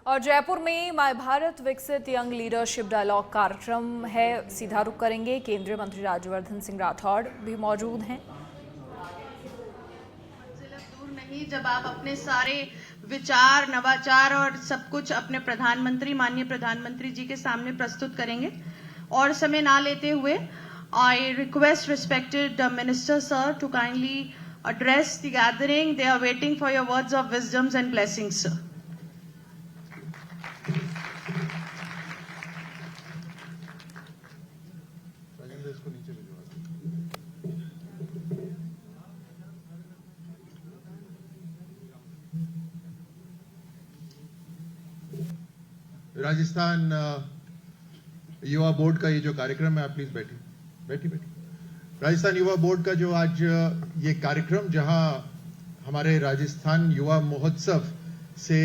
और जयपुर में माय भारत विकसित यंग लीडरशिप डायलॉग कार्यक्रम है, सीधा रुख करेंगे। केंद्रीय मंत्री राज्यवर्धन सिंह राठौड़ भी मौजूद हैं। दूर नहीं, जब आप अपने सारे विचार, नवाचार और सब कुछ अपने प्रधानमंत्री, माननीय प्रधानमंत्री जी के सामने प्रस्तुत करेंगे। और समय ना लेते हुए I request respected Minister Sir to kindly address the gathering. They are waiting for your words of wisdoms and blessings, sir. Rajasthan युवा बोर्ड का ये जो कार्यक्रम है, आप प्लीज बैठी। राजस्थान युवा बोर्ड का जो आज ये कार्यक्रम, जहां हमारे राजस्थान युवा महोत्सव से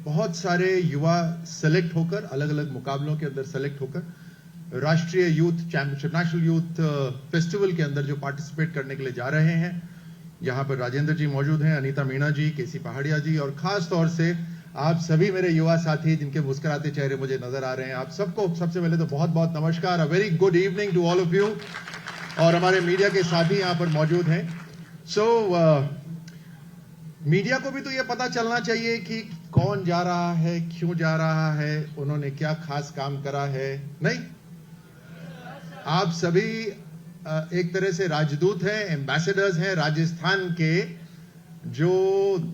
बहुत सारे युवा सेलेक्ट होकर, अलग अलग मुकाबलों के अंदर सेलेक्ट होकर राष्ट्रीय youth championship, national youth festival के अंदर जो पार्टिसिपेट करने के लिए जा रहे हैं। यहां पर राजेंद्र जी मौजूद हैं, अनीता मीणा जी, केसी पहाड़िया जी, और खास तौर से आप सभी मेरे युवा साथी जिनके मुस्कुराते चेहरे मुझे नजर आ रहे हैं। आप सबको सबसे पहले तो बहुत बहुत नमस्कार, a very good evening to all of you. और हमारे मीडिया के साथी यहां पर मौजूद हैं। मीडिया को भी तो यह पता चलना चाहिए कि कौन जा रहा है, क्यों जा रहा है, उन्होंने क्या खास काम करा है। नहीं, आप सभी एक तरह से राजदूत हैं, एम्बेसडर्स हैं राजस्थान के। जो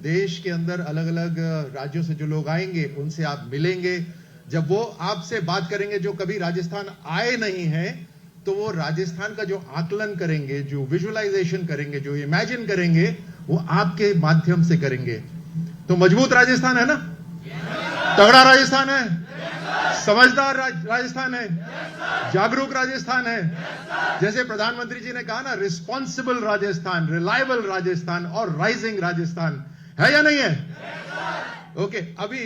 देश के अंदर अलग अलग राज्यों से जो लोग आएंगे उनसे आप मिलेंगे। जब वो आपसे बात करेंगे जो कभी राजस्थान आए नहीं है, तो वो राजस्थान का जो आकलन करेंगे, जो विजुअलाइजेशन करेंगे, जो इमेजिन करेंगे, वो आपके माध्यम से करेंगे। तो मजबूत राजस्थान है ना? तगड़ा राजस्थान है, समझदार राजस्थान है, जागरूक राजस्थान है। जैसे प्रधानमंत्री जी ने कहा ना, रिस्पॉन्सिबल राजस्थान, रिलायबल राजस्थान और राइजिंग राजस्थान है या नहीं है? ओके, अभी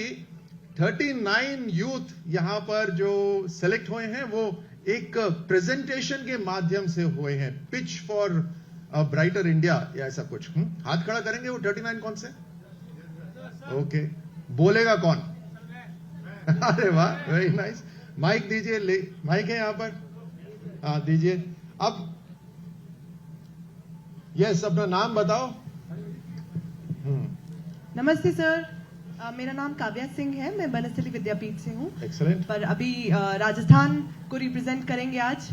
39 यूथ यहां पर जो सेलेक्ट हुए हैं वो एक प्रेजेंटेशन के माध्यम से हुए हैं, पिच फॉर ब्राइटर इंडिया या ऐसा कुछ। हाथ खड़ा करेंगे वो 39 कौन से? ओके, बोलेगा कौन? अरे वाह, वेरी नाइस। माइक दीजिए, माइक है यहां पर, हाँ दीजिए। अब यस, अपना नाम बताओ। नमस्ते सर, मेरा नाम काव्या सिंह है, मैं बनस्थली विद्यापीठ से हूँ। एक्सीलेंट। पर अभी राजस्थान को रिप्रेजेंट करेंगे आज।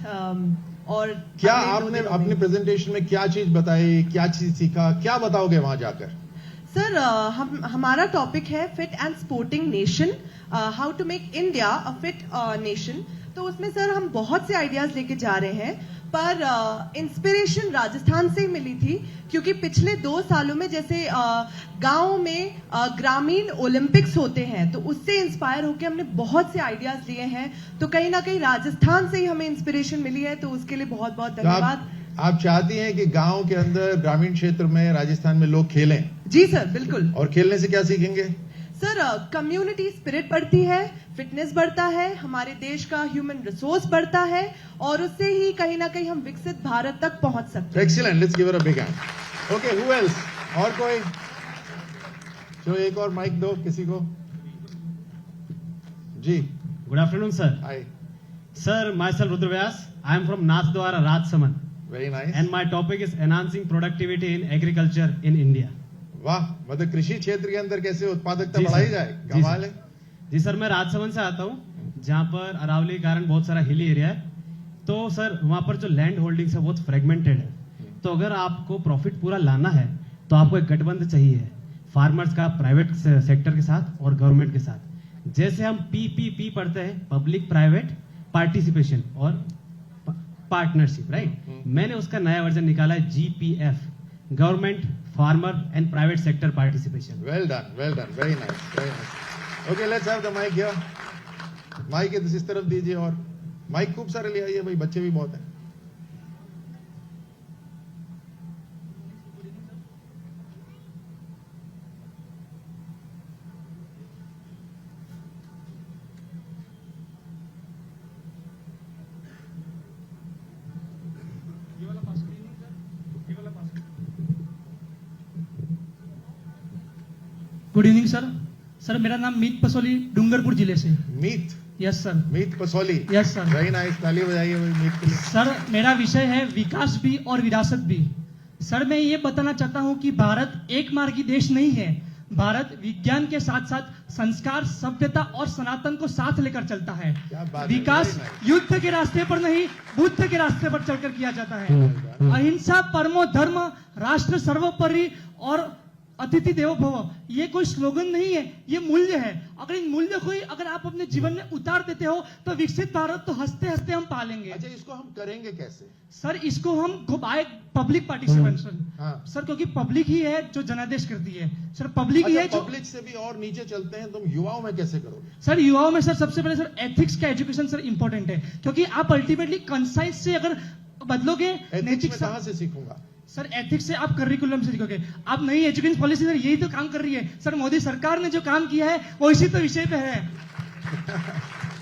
और क्या आपने अपने प्रेजेंटेशन में क्या चीज बताई, क्या चीज सीखा, क्या बताओगे वहां जाकर? सर, हमारा टॉपिक है fit and sporting nation, how to make India a fit nation. तो उसमें सर हम बहुत से आइडियाज लेके जा रहे हैं, पर इंस्पिरेशन राजस्थान से ही मिली थी। क्योंकि पिछले 2 सालों में जैसे गांव में ग्रामीण ओलंपिक्स होते हैं, तो उससे इंस्पायर होकर हमने बहुत से आइडियाज लिए हैं। तो कहीं ना कहीं राजस्थान से ही हमें इंस्पिरेशन मिली है, तो उसके लिए बहुत बहुत धन्यवाद। आप चाहती हैं कि गांव के अंदर, ग्रामीण क्षेत्र में, राजस्थान में लोग खेलें? जी सर, बिल्कुल। और खेलने से क्या सीखेंगे? सर, कम्युनिटी स्पिरिट बढ़ती है, फिटनेस बढ़ता है, हमारे देश का ह्यूमन रिसोर्स बढ़ता है, और उससे ही कहीं ना कहीं हम विकसित भारत तक पहुंच सकते हैं। Excellent, let's give her a big hand. Okay, who else? और कोई? जो एक और माइक दो किसी को। जी, good afternoon sir. Hi sir, myself Rudra Vyas. I am from Nathdwara, Rajsamand. Very nice. And my topic is enhancing productivity in agriculture in India. वाह, मतलब कृषि क्षेत्र के अंदर कैसे उत्पादकता जी बढ़ाई सर। जाए, जी कमाल सर। है। जी सर, मैं राजसमंद से आता हूँ, जहाँ पर अरावली के कारण बहुत सारा हिली एरिया है। तो सर, वहाँ पर जो लैंड होल्डिंग्स है बहुत फ्रेगमेंटेड है। तो अगर आपको प्रॉफिट पूरा लाना है, तो आपको एक गठबंधन चाहिए, फार्मर्स का प्राइवेट सेक्टर के साथ और गवर्नमेंट के साथ। जैसे हम PPP पढ़ते हैं, पब्लिक प्राइवेट पार्टिसिपेशन और पार्टनरशिप, राइट? मैंने उसका नया वर्जन निकाला है GPF, government, farmer and private sector participation. Well done, very nice, very nice. Okay, let's have the mic here. Mic इस तरफ दीजिए, और माइक खूब सारे ले आइए भाई, बच्चे भी बहुत हैं। Good evening sir. सर मेरा नाम मीत पसोली डूंगरपुर जिले से। Meet yes sir. Meet Pasoli. Yes sir. Very nice, ताली बजाइए मीत के लिए। सर मेरा विषय है विकास भी और विरासत भी। सर मैं ये बताना चाहता हूँ कि भारत एक मार्गी देश नहीं है। भारत विज्ञान के साथ साथ संस्कार, सभ्यता और सनातन को साथ लेकर चलता है। क्या बात है, विकास very nice। युद्ध के रास्ते पर नहीं, बुद्ध के रास्ते पर चलकर किया जाता है। अहिंसा परमो धर्म, राष्ट्र सर्वोपरि और अतिथि देवो भव, ये कोई स्लोगन नहीं है, ये मूल्य है। अगर इन मूल्य को ही अगर आप अपने जीवन में उतार देते हो तो विकसित भारत तो हंसते हंसते हम पालेंगे। अच्छा, इसको हम करेंगे कैसे? सर इसको हम बाय पब्लिक पार्टिसिपेशन। हाँ। सर क्योंकि पब्लिक ही है जो जनादेश करती है। सर पब्लिक ही है जो पब्लिक से भी और नीचे चलते हैं, तुम युवाओं में कैसे करोगे? सर युवाओं में सर सबसे पहले सर एथिक्स का एजुकेशन सर इंपॉर्टेंट है, क्योंकि आप अल्टीमेटली कंसाइंस से अगर बदलोगे एथिक्स में कहां से सीखूंगा? सर एथिक्स से आप करिकुलम से सीखोगे। आप नई एजुकेशन पॉलिसी सर यही तो काम कर रही है। सर मोदी सरकार ने जो काम किया है वो इसी तो विषय पे है।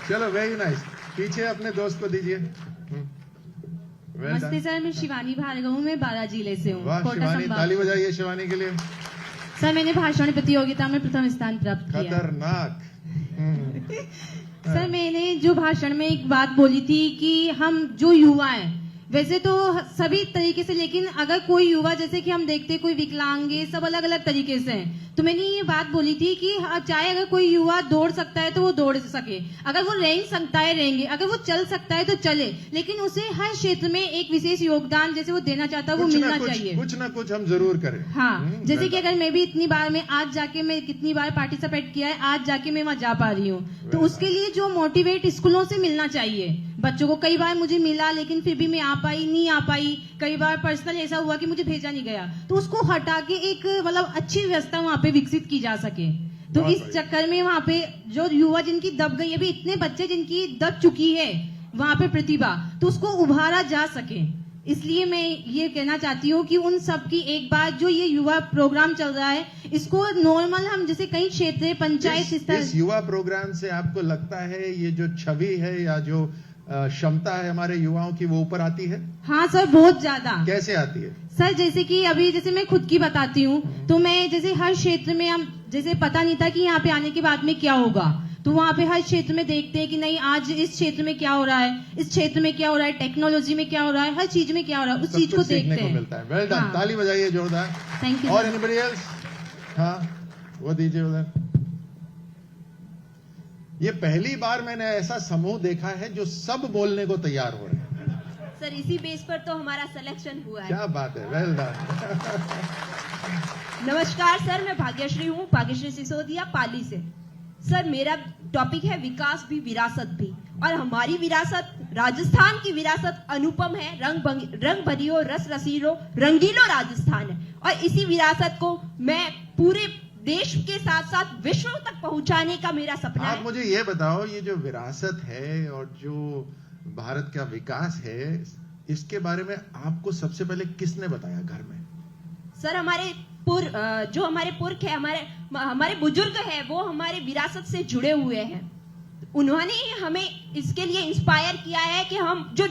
चलो वेरी नाइस, पीछे अपने दोस्त को दीजिए। Well नमस्ते done। सर, मैं शिवानी भार्गव हूँ, मैं बारा जिले से हूँ। वाह कोटा शिवानी, संभाग। ताली बजाइए शिवानी के लिए। सर मैंने भाषण प्रतियोगिता में प्रथम स्थान प्राप्त किया। खतरनाक। सर मैंने जो भाषण में एक बात बोली थी कि हम जो युवा हैं, वैसे तो सभी तरीके से, लेकिन अगर कोई युवा, जैसे कि हम देखते हैं कोई विकलांग, सब अलग अलग तरीके से हैं, तो मैंने ये बात बोली थी कि चाहे अगर कोई युवा दौड़ सकता है तो वो दौड़ सके, अगर वो रेंग सकता है रेंगे, अगर वो चल सकता है तो चले, लेकिन उसे हर क्षेत्र में एक विशेष योगदान जैसे वो देना चाहता है वो मिलना चाहिए। कुछ ना कुछ हम जरूर करें। हाँ, जैसे कि अगर मैं भी इतनी बार, मैं आज जाके मैं कितनी बार पार्टिसिपेट किया है, आज जाके मैं वहां जा पा रही हूँ, तो उसके लिए जो मोटिवेट स्कूलों से मिलना चाहिए बच्चों को। कई बार मुझे मिला लेकिन फिर भी मैं नहीं आ पाई। कई बार पर्सनल ऐसा हुआ कि मुझे भेजा नहीं गया, तो उसको हटा के एक मतलब अच्छी व्यवस्था वहां पे विकसित की जा सके। तो इस चक्कर में वहां पे जो युवा जिनकी दब गई, अभी इतने बच्चे जिनकी दब चुकी है वहां पे प्रतिभा, तो उसको उभारा जा सके। इसलिए मैं ये कहना चाहती हूँ कि उन सब की एक बार जो ये युवा प्रोग्राम चल रहा है, इसको नॉर्मल हम जैसे कई क्षेत्र पंचायत स्तर, इस युवा प्रोग्राम से आपको लगता है ये जो छवि है या जो क्षमता है हमारे युवाओं की वो ऊपर आती है? हाँ सर, बहुत ज्यादा। कैसे आती है? सर जैसे कि अभी जैसे मैं खुद की बताती हूँ, तो मैं जैसे हर क्षेत्र में, हम जैसे पता नहीं था कि यहाँ पे आने के बाद में क्या होगा, तो वहाँ पे हर क्षेत्र में देखते हैं कि नहीं आज इस क्षेत्र में क्या हो रहा है, इस क्षेत्र में क्या हो रहा है, टेक्नोलॉजी में क्या हो रहा है, हर चीज में क्या हो रहा है, उस चीज को देखते हैं। मिलता है। वेल डन, हाँ। ताली बजाइए जोरदार। Thank you. और एनीबॉडी एल्स? हाँ, वो दीजिए उधर। ये पहली बार मैंने ऐसा समूह देखा है जो सब बोलने को तैयार हो रहे हैं। सर इसी बेस पर तो हमारा सिलेक्शन हुआ है। क्या बात है, वेल डन। नमस्कार सर, मैं भाग्यश्री हूँ, भाग्यश्री सिसोदिया, पाली से। सर मेरा टॉपिक है विकास भी विरासत भी, और हमारी विरासत, राजस्थान की विरासत अनुपम है, रंग भरियो रस रसीलो रंगीलो राजस्थान है, और इसी विरासत को मैं पूरे देश के साथ साथ विश्व तक पहुंचाने का मेरा सपना आप है। मुझे ये बताओ, ये जो विरासत है और जो भारत का विकास है, इसके बारे में आपको सबसे पहले किसने बताया घर में? सर हमारे जो हमारे पुरख है, हमारे बुजुर्ग है, वो हमारे विरासत से जुड़े हुए हैं। उन्होंने हमें इसके लिए इंस्पायर किया है कि हम जो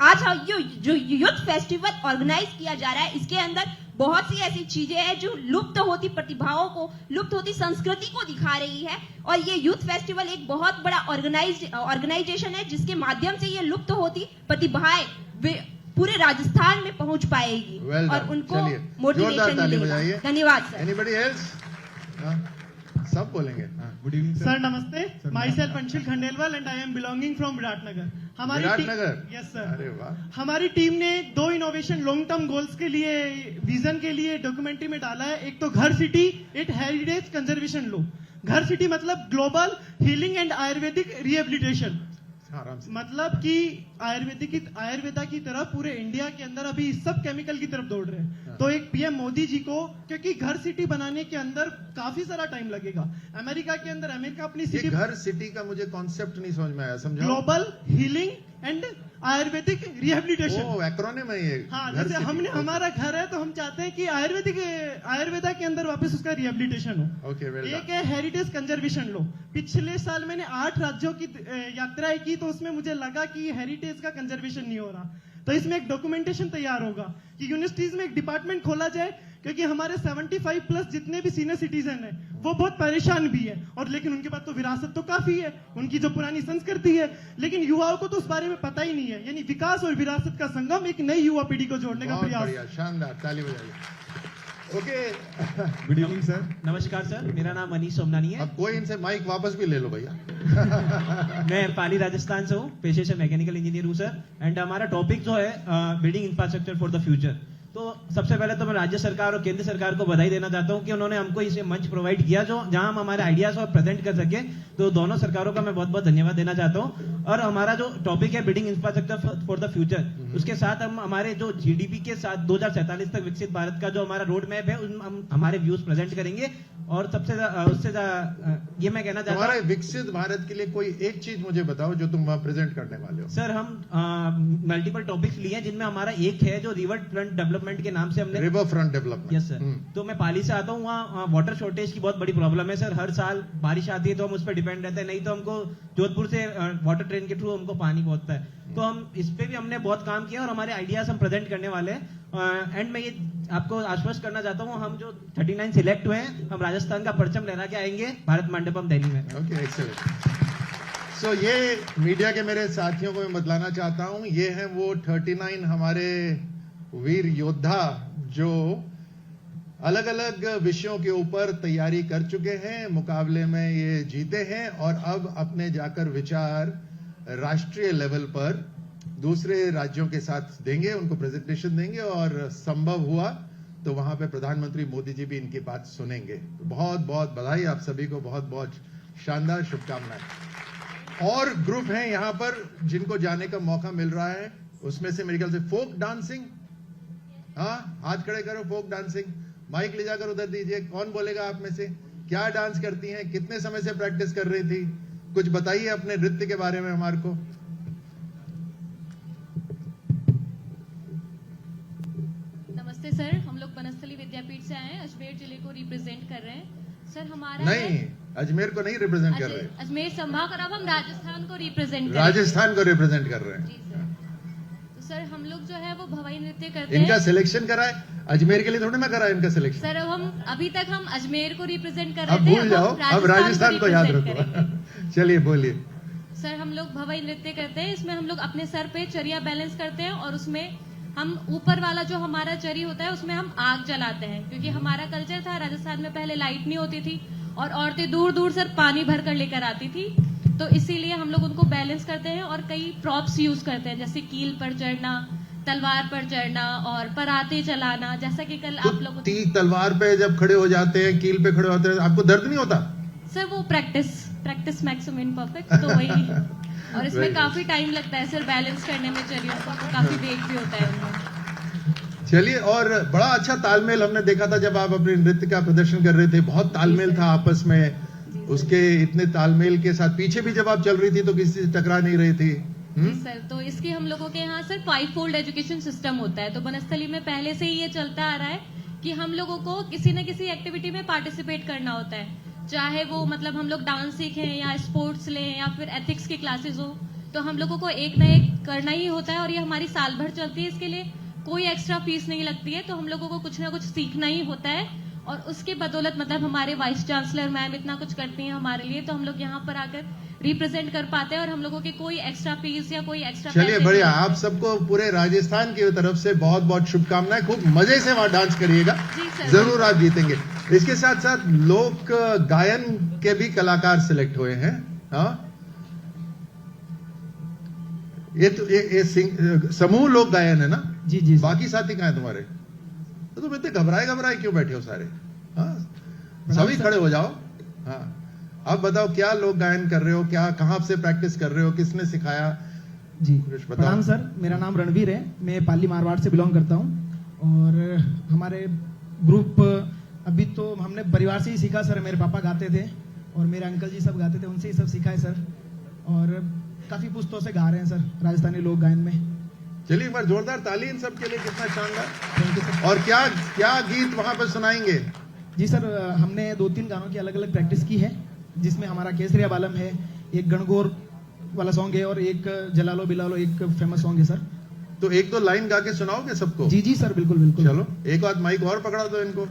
आज जो यूथ फेस्टिवल ऑर्गेनाइज किया जा रहा है, इसके अंदर बहुत सी ऐसी चीजें हैं जो लुप्त होती प्रतिभाओं को, लुप्त होती संस्कृति को दिखा रही है, और ये यूथ फेस्टिवल एक बहुत बड़ा ऑर्गेनाइजेशन है जिसके माध्यम से ये लुप्त होती प्रतिभाएं पूरे राजस्थान में पहुंच पाएगी। Well और done। उनको चलिए, मोटिवेशन जोरदार ताली मिलेगा। बजाइए। धन्यवाद सर। Anybody else? सब बोलेंगे। गुड इवनिंग सर नमस्ते, my self Anshul Khandelwal and I am belonging from Viratnagar. Viratnagar? Yes sir. अरे वाह। हमारी टीम ने 2 इनोवेशन लॉन्ग टर्म गोल्स के लिए, विजन के लिए डॉक्यूमेंट्री में डाला है। एक तो घर सिटी एट हेरिटेज कंजर्वेशन लो। घर सिटी मतलब global healing and Ayurvedic rehabilitation, आराम से। मतलब कि आयुर्वेदा की तरफ पूरे इंडिया के अंदर अभी सब केमिकल की तरफ दौड़ रहे हैं। तो एक पीएम मोदी जी को, क्योंकि घर सिटी बनाने के अंदर काफी सारा टाइम लगेगा। अमेरिका के अंदर अमेरिका अपनी ये सिटी, घर सिटी का मुझे कॉन्सेप्ट नहीं समझ में आया, समझाओ। Global healing and Ayurvedic rehabilitation. Oh, acronym है ये। हाँ, घर जैसे सिटी। हमने, हमारा घर है तो हम चाहते हैं कि आयुर्वेदा के अंदर वापस उसका रिहेबिलिटेशन हो। ओके, वेल एक है हेरिटेज कंजर्वेशन लो। पिछले साल मैंने 8 राज्यों की यात्राएं की, तो उसमें मुझे लगा कि हेरिटेज का कंजर्वेशन नहीं हो रहा, तो इसमें एक डॉक्यूमेंटेशन तैयार होगा कि यूनिवर्सिटीज में एक डिपार्टमेंट खोला जाए क्योंकि हमारे 75 प्लस जितने भी सीनियर सिटीजन हैं वो बहुत परेशान भी है, और लेकिन उनके पास तो विरासत तो काफी है, उनकी जो पुरानी संस्कृति है, लेकिन युवाओं को तो उस बारे में पता ही नहीं है। यानी विकास और विरासत का संगम, एक नई युवा पीढ़ी को जोड़ने का बहुत प्रयास। बढ़िया, शानदार, ताली बजाइए। Okay, good evening sir. नमस्कार सर, मेरा नाम मनीष सोमनानी है। अब कोई इनसे माइक वापस भी ले लो भैया। मैं पाली राजस्थान से हूँ, पेशे से मैकेनिकल इंजीनियर हूँ सर। एंड हमारा टॉपिक जो है building infrastructure for the future. तो सबसे पहले तो मैं राज्य सरकार और केंद्र सरकार को बधाई देना चाहता हूँ कि उन्होंने हमको इसे मंच प्रोवाइड किया जो जहां हम हमारे आइडियाज और प्रेजेंट कर सके। तो दोनों सरकारों का मैं बहुत बहुत धन्यवाद देना चाहता हूँ। और हमारा जो टॉपिक है building infrastructure for the future, उसके साथ हम हमारे जो जीडीपी के साथ 2047 तक विकसित भारत का जो हमारा रोड मैप है हम हमारे व्यूज प्रेजेंट करेंगे। और सबसे उससे ये मैं कहना चाहता हूँ, हमारे विकसित भारत के लिए कोई एक चीज मुझे बताओ जो तुम वहां प्रेजेंट करने वाले हो। सर हम मल्टीपल टॉपिक्स लिए हैं, जिनमें हमारा एक है जो रिवर फ्रंट डेवलपमेंट के नाम से हमने। River front development. Yes sir. तो मैं पाली से आता हूँ, वहाँ वाटर शॉर्टेज की बहुत बड़ी प्रॉब्लम है सर। हर साल बारिश आती है तो हम उस पर डिपेंड रहते हैं, नहीं तो हमको जोधपुर से वाटर ट्रेन के थ्रू हमको पानी पहुंचता है। तो हम इस पे भी हमने बहुत काम किया और हमारे आइडियाज हम प्रेजेंट करने वाले हैं। एंड मैं ये आपको आश्वस्त करना चाहता हूँ, हम जो 39 सिलेक्ट हुए हैं, हम राजस्थान का परचम लहरा के आएंगे भारत मंडपम दिल्ली में। Okay, excellent. सो ये मीडिया के मेरे साथियों को मैं बतलाना चाहता हूं, ये हैं वो 39 हमारे वीर योद्धा जो अलग अलग विषयों के ऊपर तैयारी कर चुके हैं, मुकाबले में ये जीते हैं और अब अपने जाकर विचार राष्ट्रीय लेवल पर दूसरे राज्यों के साथ देंगे, उनको प्रेजेंटेशन देंगे और संभव हुआ तो वहां पे प्रधानमंत्री मोदी जी भी इनकी बात सुनेंगे। तो बहुत बहुत बधाई आप सभी को, बहुत बहुत शानदार शुभकामनाएं। और ग्रुप हैं यहां पर जिनको जाने का मौका मिल रहा है, उसमें से मेरे ख्याल से फोक डांसिंग, हाँ हाथ खड़े करो, फोक डांसिंग, माइक ले जाकर उधर दीजिए। कौन बोलेगा आप में से क्या डांस करती हैं, कितने समय से प्रैक्टिस कर रही थी, कुछ बताइए अपने नृत्य के बारे में हमारे को। नमस्ते सर, हम लोग बनस्थली विद्यापीठ से आए हैं, अजमेर जिले को रिप्रेजेंट कर रहे हैं सर। हमारा नहीं, अजमेर को नहीं रिप्रेजेंट कर रहे, अजमेर संभाग और अब हम राजस्थान को रिप्रेजेंट राजस्थान को रिप्रेजेंट कर रहे हैं। जी सर। तो सर हम लोग जो है वो भवाई नृत्य करते इनका हैं। सिलेक्शन कराए, अजमेर के लिए थोड़ी ना कराए इनका सिलेक्शन। सर अब हम अभी तक हम अजमेर को रिप्रेजेंट कर अब रहे थे, भूल जाओ, अब राजस्थान को याद represent रखो। करेंगे। चलिए बोलिए। सर हम लोग भवाई नृत्य करते हैं, इसमें हम लोग अपने सर पे चरिया बैलेंस करते हैं और उसमें हम ऊपर वाला जो हमारा चरी होता है उसमें हम आग जलाते हैं, क्योंकि हमारा कल्चर था राजस्थान में पहले लाइट नहीं होती थी और औरतें दूर दूर से पानी भर कर लेकर आती थी, तो इसीलिए हम लोग उनको बैलेंस करते हैं और कई प्रॉप्स यूज करते हैं, जैसे कील पर चढ़ना, तलवार पर चढ़ना और पराते चलाना। जैसा कि कल आप लोग तलवार पे जब खड़े हो जाते हैं, कील पे खड़े होते हैं, आपको दर्द नहीं होता? सर वो प्रैक्टिस मैक्सिमम इम्परफेक्ट, तो वही। और इसमें काफी टाइम लगता है सर बैलेंस करने में चरियों को, काफी वेग भी होता है उनमें। चलिए, और बड़ा अच्छा तालमेल हमने देखा था जब आप अपने नृत्य का प्रदर्शन कर रहे थे, बहुत तालमेल था आपस में। उसके इतने तालमेल के साथ पीछे भी जब आप चल रही थी तो किसी से टकरा नहीं रही थी। जी सर, तो इसकी हम लोगों के यहाँ सर 5 फोल्ड एजुकेशन सिस्टम होता है, तो बनस्थली में पहले से ही ये चलता आ रहा है कि हम लोगों को किसी न किसी एक्टिविटी में पार्टिसिपेट करना होता है, चाहे वो मतलब हम लोग डांस सीखें या स्पोर्ट्स लें या फिर एथिक्स की क्लासेस हो, तो हम लोगों को एक न एक करना ही होता है और ये हमारी साल भर चलती है। इसके लिए कोई एक्स्ट्रा फीस नहीं लगती है, तो हम लोगों को कुछ ना कुछ सीखना ही होता है और उसके बदौलत मतलब हमारे वाइस चांसलर मैम इतना कुछ करती हैं हमारे लिए, तो हम लोग यहाँ पर आकर रिप्रेजेंट कर पाते हैं और हम लोगों की कोई एक्स्ट्रा फीस या कोई एक्स्ट्रा। चलिए बढ़िया, आप सबको पूरे राजस्थान की तरफ से बहुत बहुत शुभकामनाएं। खूब मजे से वहां डांस करिएगा, जरूर आप जीतेंगे। इसके साथ साथ लोक गायन के भी कलाकार सिलेक्ट हुए हैं। हाँ, ये समूह लोक गायन है ना? जी जी। बाकी साथी कहाँ है तुम्हारे? तो तुम इतने घबराए क्यों बैठे हो सारे? हाँ, सभी खड़े हो जाओ। हाँ, अब बताओ क्या लोक गायन कर रहे हो, क्या कहाँ से प्रैक्टिस कर रहे हो, किसने सिखाया? जी प्रणाम सर, मेरा नाम रणवीर है, मैं पाली मारवाड़ से बिलोंग करता हूँ और हमारे ग्रुप अभी तो हमने परिवार से ही सीखा सर। मेरे पापा गाते थे और मेरे अंकल जी सब गाते थे, उनसे ही सब सीखा है सर और काफी पुस्तकों से गा रहे हैं सर राजस्थानी लोक गायन में। चलिए एक बार जोरदार ताली इन सब के लिए, कितना शानदार। और क्या क्या गीत वहां पर सुनाएंगे? जी सर, हमने 2-3 गानों की अलग अलग प्रैक्टिस की है, जिसमें हमारा केसरिया बालम है, एक गणगौर वाला सॉन्ग है और एक जलालो बिलालो एक फेमस सॉन्ग है सर। तो एक दो लाइन गा के सुनाओगे सबको? जी जी सर, बिल्कुल बिल्कुल। चलो एक आध माइक और पकड़ा दो इनको।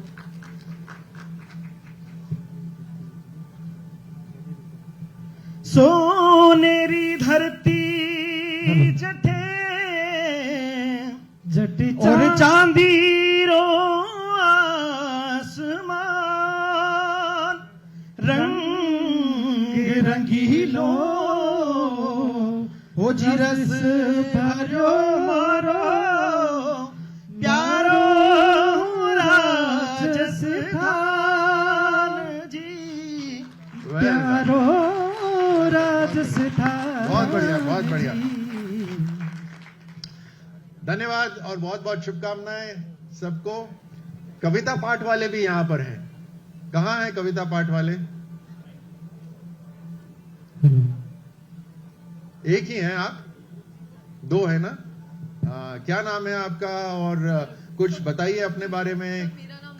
सोनेरी धरती जठे जटी और चांदी रो आसमान रंग रंगीलो हो जिरस भरो मारो प्यारो राजस्थान जी, प्यारो राजस्थान। बहुत बढ़िया, बहुत बढ़िया। धन्यवाद और बहुत बहुत शुभकामनाएं सबको। कविता पाठ वाले भी यहां पर हैं। कहां हैं कविता पाठ वाले? एक ही हैं आप? दो है ना? क्या नाम है आपका? और कुछ बताइए अपने बारे में।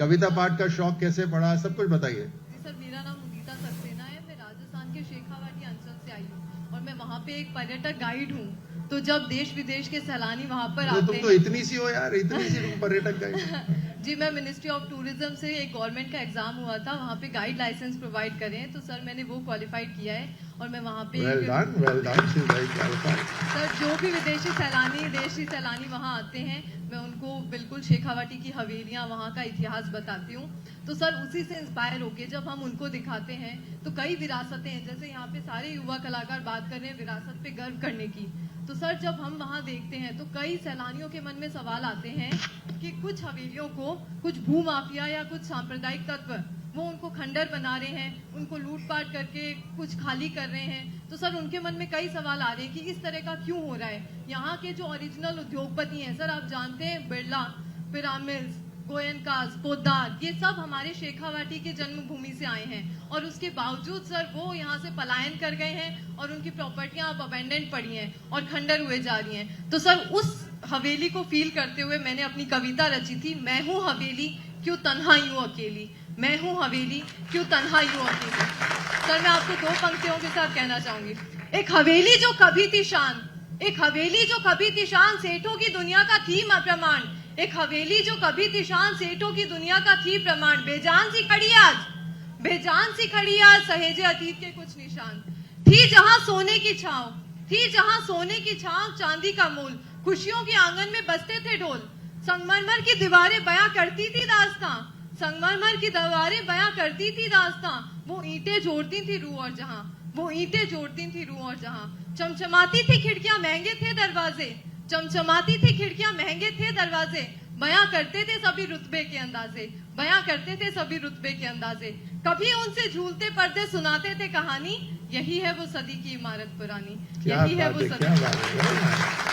कविता पाठ का शौक कैसे पड़ा, सब कुछ बताइए। सर, मेरा नाम उदिता सक्सेना है। मैं राजस्थान के शेखावाटी अंचल से आई हूँ और मैं वहाँ पे एक पर्यटक गाइड हूँ। तो जब देश विदेश के सैलानी वहाँ पर आते तुम तो इतनी सी हो यार, इतनी सी तुम पर्यटक गाइड। जी, मैं मिनिस्ट्री ऑफ टूरिज्म से एक गवर्नमेंट का एग्जाम हुआ था, वहाँ पे गाइड लाइसेंस प्रोवाइड करे हैं। तो सर मैंने वो क्वालिफाइड किया है और मैं वहाँ पे well done, she's very qualified. Sir जो भी विदेशी सैलानी देशी सैलानी वहाँ आते हैं, मैं उनको बिल्कुल शेखावाटी की हवेलियाँ, वहाँ का इतिहास बताती हूँ। तो सर उसी से इंस्पायर होके जब हम उनको दिखाते हैं तो कई विरासतें हैं। जैसे यहाँ पे सारे युवा कलाकार बात कर रहे हैं विरासत पे गर्व करने की। तो सर जब हम वहाँ देखते हैं तो कई सैलानियों के मन में सवाल आते हैं कि कुछ हवेलियों को कुछ भूमाफिया या कुछ सांप्रदायिक तत्व वो उनको खंडर बना रहे हैं, उनको लूटपाट करके कुछ खाली कर रहे हैं। तो सर उनके मन में कई सवाल आ रहे हैं कि इस तरह का क्यों हो रहा है। यहाँ के जो ओरिजिनल उद्योगपति हैं सर, आप जानते हैं बिरला, पिरामिड्स, गोयनकास, पोद्दार, ये सब हमारे शेखावाटी के जन्मभूमि से आए हैं और उसके बावजूद सर वो यहाँ से पलायन कर गए हैं और उनकी प्रॉपर्टियां अब अबेंडेंट पड़ी हैं और खंडर हुए जा रही हैं। तो सर उस हवेली को फील करते हुए मैंने अपनी कविता रची थी, मैं हूँ हवेली क्यों तन्हा यूं अकेली, मैं हूँ हवेली क्यों तन्हा यूं अकेली। सर मैं आपको दो पंक्तियों के साथ कहना चाहूंगी। एक हवेली जो कभी थी शान, एक हवेली जो कभी थी शान, सेठों की दुनिया का थी प्रमाण। एक हवेली जो कभी थी शान, सेठों की दुनिया का थी प्रमाण। बेजान सी खड़ी आज, बेजान सी खड़ी आज, सहेजे अतीत के कुछ निशान। थी जहां सोने की छांव, थी जहां सोने की छांव, चांदी का मूल, खुशियों के आंगन में बजते थे ढोल। संगमरमर की दीवारें बयां करती थी दास्तां, संगमरमर की दीवारें बयां करती थी दास्तां। वो ईंटें जोड़ती थी रूह और जहां, वो ईंटें जोड़ती थी रूह और जहां। चमचमाती थी खिड़कियां, महंगे थे दरवाजे, चमचमाती थी खिड़कियां, महंगे थे दरवाजे। बयां करते थे सभी रुतबे के अंदाजे, बयां करते थे सभी रुतबे के अंदाजे। कभी उनसे झूलते पर्दे सुनाते थे कहानी, यही है वो सदी की इमारत पुरानी, यही है वो सदी।